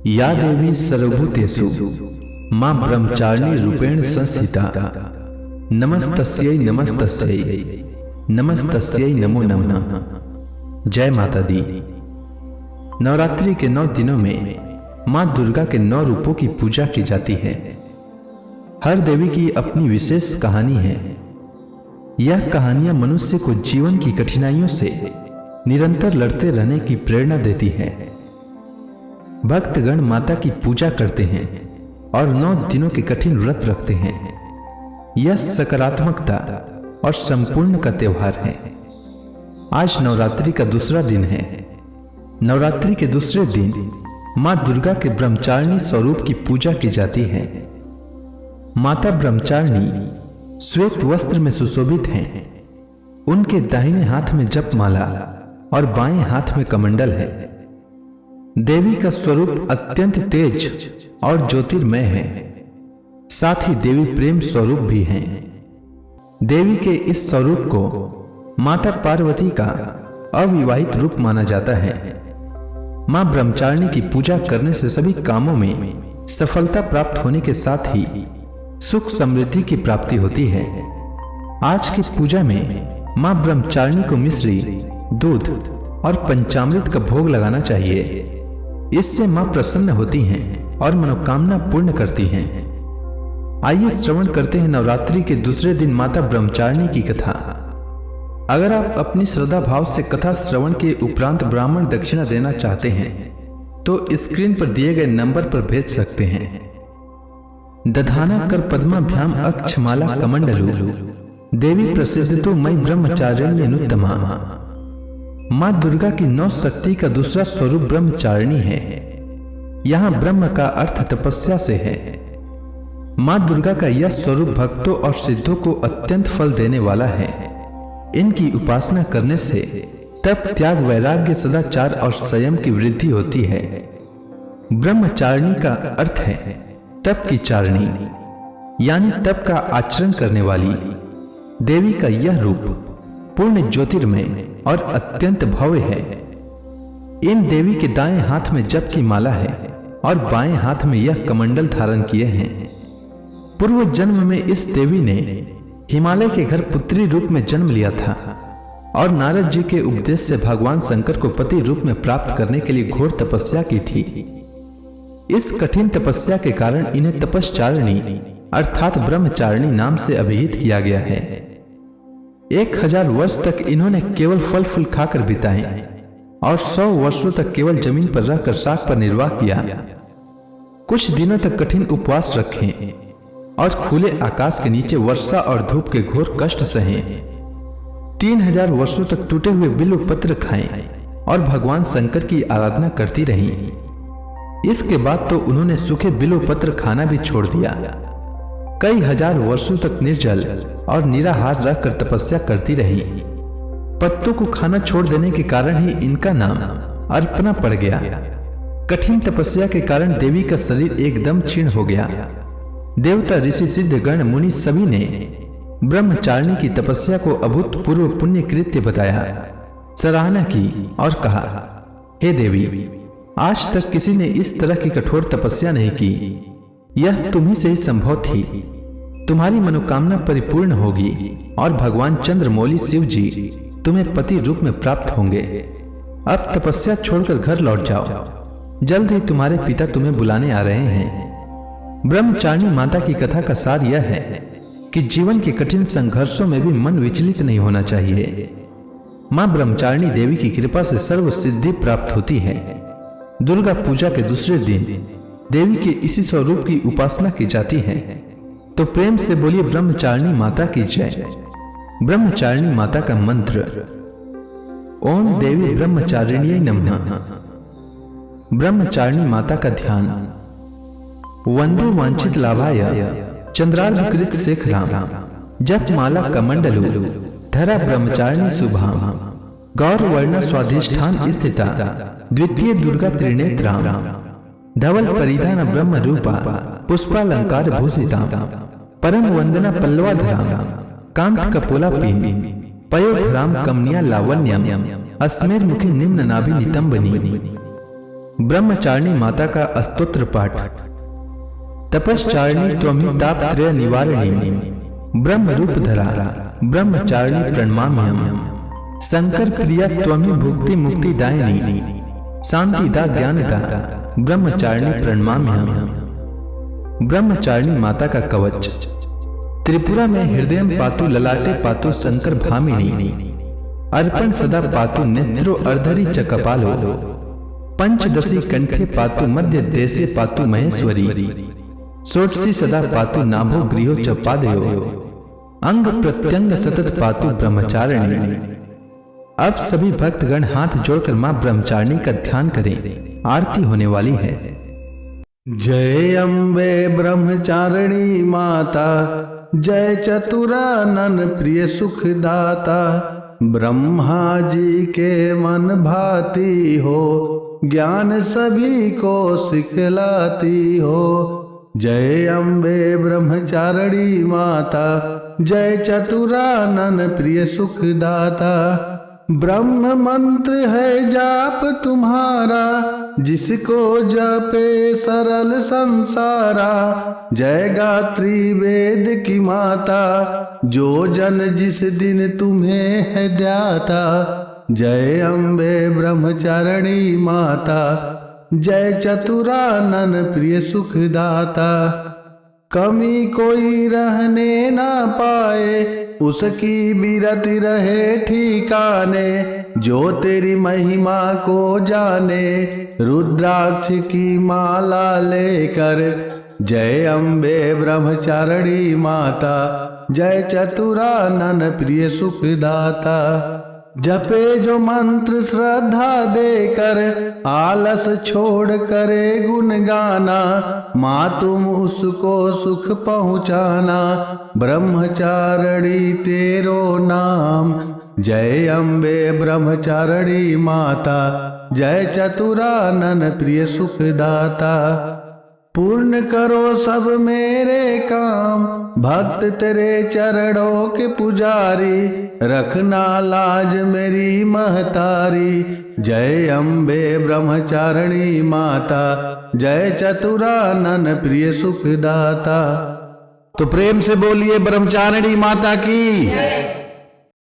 या देवी सर्वभूतेषु मां ब्रह्मचारिणी रूपेण संस्थिता नमस्तस्यै नमस्तस्यै नमस्तस्यै नमो नमः। जय माता दी। नवरात्रि के 9 दिनों में मां दुर्गा के 9 रूपों की पूजा की जाती है। हर देवी की अपनी विशेष कहानी है। यह कहानियां मनुष्य को जीवन की कठिनाइयों से निरंतर लड़ते रहने की प्रेरणा देती है। भक्तगण माता की पूजा करते हैं और 9 दिनों के कठिन व्रत रखते हैं। यह सकारात्मकता और संपूर्ण का त्योहार है। आज नवरात्रि का दूसरा दिन है। नवरात्रि के दूसरे दिन मां दुर्गा के ब्रह्मचारिणी स्वरूप की पूजा की जाती है। माता ब्रह्मचारिणी श्वेत वस्त्र में सुशोभित हैं। उनके दाहिने हाथ में जपमाला और बाएं हाथ में कमंडल है। देवी का स्वरूप अत्यंत तेज और ज्योतिर्मय है। साथ ही देवी प्रेम स्वरूप भी हैं। देवी के इस स्वरूप को माता पार्वती का अविवाहित रूप माना जाता है। मां ब्रह्मचारिणी की पूजा करने से सभी कामों में सफलता प्राप्त होने के साथ ही सुख समृद्धि की प्राप्ति होती है। आज की पूजा में मां ब्रह्मचारिणी को मिश्री, दूध और पंचामृत का भोग लगाना चाहिए। इससे मां प्रसन्न होती हैं और मनोकामना पूर्ण करती हैं। आइए श्रवण करते हैं नवरात्रि के दूसरे दिन माता ब्रह्मचारिणी की कथा। अगर आप अपनी श्रद्धा भाव से कथा श्रवण के उपरांत ब्राह्मण दक्षिणा देना चाहते हैं तो स्क्रीन पर दिए गए नंबर पर भेज सकते हैं। दधाना कर पद्माभ्याम अक्षमाला कमंडलु देवी प्रसिद्धतो मयि ब्रह्मचारिण्यनुत्तमा। मां दुर्गा की 9 शक्ति का दूसरा स्वरूप ब्रह्मचारिणी है। यहां ब्रह्म का अर्थ तपस्या से है। मां दुर्गा का यह स्वरूप भक्तों और सिद्धों को अत्यंत फल देने वाला है। इनकी उपासना करने से तप, त्याग, वैराग्य, सदाचार और संयम की वृद्धि होती है। ब्रह्मचारिणी का अर्थ है तप की चारिणी, यानी तप का आचरण करने वाली। देवी का यह रूप पूर्ण ज्योतिर्मय और अत्यंत भव्य है। इन देवी के दाएं हाथ में जप की माला है और बाएं हाथ में यह कमंडल धारण किए हैं। पूर्व जन्म में इस देवी ने हिमालय के घर पुत्री रूप में जन्म लिया था और नारद जी के उपदेश से भगवान शंकर को पति रूप में प्राप्त करने के लिए घोर तपस्या की थी। इस कठिन तपस्या के कारण इन्हें तपश्चारिणी अर्थात ब्रह्मचारिणी नाम से अभिहित किया गया है। 1000 वर्ष तक इन्होंने केवल फल फूल खाकर बिताए और 100 वर्षों तक केवल जमीन पर रहकर शाक पर निर्वाह किया। कुछ दिनों तक कठिन उपवास रखे और खुले आकाश के नीचे वर्षा और धूप के घोर कष्ट सहे। 3000 वर्षों तक टूटे हुए बिल्व पत्र खाएं और भगवान शंकर की आराधना करती रहीं। इसके बाद तो उन्होंने सूखे बिल्व पत्र खाना भी छोड़ दिया। कई हजार वर्षों तक निर्जल और निराहार रहकर तपस्या करती रही। पत्तों को खाना छोड़ देने के कारण ही इनका नाम अर्पणा पड़ गया। कठिन तपस्या के कारण देवी का शरीर एकदम क्षीण हो गया। देवता, ऋषि, सिद्ध गण, मुनि सभी ने ब्रह्मचारिणी की तपस्या को अभूतपूर्व पुण्य कृत्य बताया, सराहना की और कहा, हे देवी, आज तक किसी ने इस तरह की कठोर तपस्या नहीं की। यह तुम्ही से ही संभव थी। तुम्हारी मनोकामना परिपूर्ण होगी और भगवान चंद्रमौली शिव जी तुम्हें पति रूप में प्राप्त होंगे। अब तपस्या छोड़कर घर लौट जाओ। जल्द ही तुम्हारे पिता तुम्हें बुलाने आ रहे हैं। ब्रह्मचारिणी माता की कथा का सार यह है कि जीवन के कठिन संघर्षों में भी मन विचलित नहीं होना चाहिए। मां ब्रह्मचारिणी देवी की कृपा से सर्व सिद्धि प्राप्त होती है। दुर्गा पूजा के दूसरे दिन देवी के इसी स्वरूप की उपासना की जाती है। तो प्रेम से बोलिए ब्रह्मचारिणी माता की जय। ब्रह्मचारिणी माता का मंत्र, ओम देवी ब्रह्मचारिण्यै नमः। ब्रह्मचारिणी माता का ध्यान, वंदे वांछित लाभाय चंद्रार्धकृत शेखराम। जप माला कमंडलु धरा ब्रह्मचारिणी शुभाम। गौर वर्ण स्वाधिष्ठान स्थिता द्वितीय दुर्गा त्रिनेत्रा। धवल परिधान ब्रह्म रूपा पुष्पालंकार भूषिता। परम वंदना पल्लवाधरा कांत कपोला पीनी। पयोधराम कमनिया लावण्यम अस्मेर मुखी निम्न नाभि नितंबनी। ब्रह्मचारिणी माता का स्तोत्र पाठ। तपश्चारिणी त्वमि तापत्रय निवारिणी ब्रह्म रूप धरा ब्रह्मचारिणी प्रणमाम्यहम्। शंकर प्रिया त्वमि भुक्ति मुक्ति दायिनी शांतिदा ज्ञानदा ब्रह्मचारिणी प्रणमाम्यहम्। ब्रह्मचारिणी माता का कवच। त्रिपुरा में हृदयं पातु ललाटे पातु शंकर भामिनी अर्पण सदा पातु नेत्रो अर्धरी च कपालो पंचदशी कंठे पातु मध्य देशे पातु महेश्वरी षोडशी सदा पातु नाभो गृहो च पादयो अंग प्रत्यंग सतत पातु ब्रह्मचारिणी। अब सभी भक्तगण हाथ जोड़कर मां ब्रह्मचारिणी का ध्यान करें, आरती होने वाली है। जय अम्बे ब्रह्मचारिणी माता, जय चतुरानन प्रिय सुखदाता। ब्रह्मा जी के मन भाती हो, ज्ञान सभी को सिखलाती हो। जय अम्बे ब्रह्मचारिणी माता, जय चतुरानन प्रिय सुखदाता। ब्रह्म मंत्र है जाप तुम्हारा, जिसको जपे सरल संसारा। जय गात्री वेद की माता, जो जन जिस दिन तुम्हें है ध्याता। जय अम्बे ब्रह्मचारिणी माता, जय चतुरानन प्रिय सुखदाता। कमी कोई रहने ना पाए, उसकी बिरति रहे ठिकाने। जो तेरी महिमा को जाने, रुद्राक्ष की माला लेकर। जय अम्बे ब्रह्मचारिणी माता, जय चतुरानन प्रिय सुखदाता। जपे जो मंत्र श्रद्धा देकर, आलस छोड़ करे गुण गाना। माँ तुम उसको सुख पहुँचाना, ब्रह्मचारिणी तेरो नाम। जय अम्बे ब्रह्मचारिणी माता, जय चतुरानन प्रिय सुखदाता। पूर्ण करो सब मेरे काम, भक्त तेरे चरणों के पुजारी। रखना लाज मेरी महतारी, जय अम्बे ब्रह्मचारिणी माता, जय चतुरानन प्रिय सुखदाता। तो प्रेम से बोलिए ब्रह्मचारिणी माता की।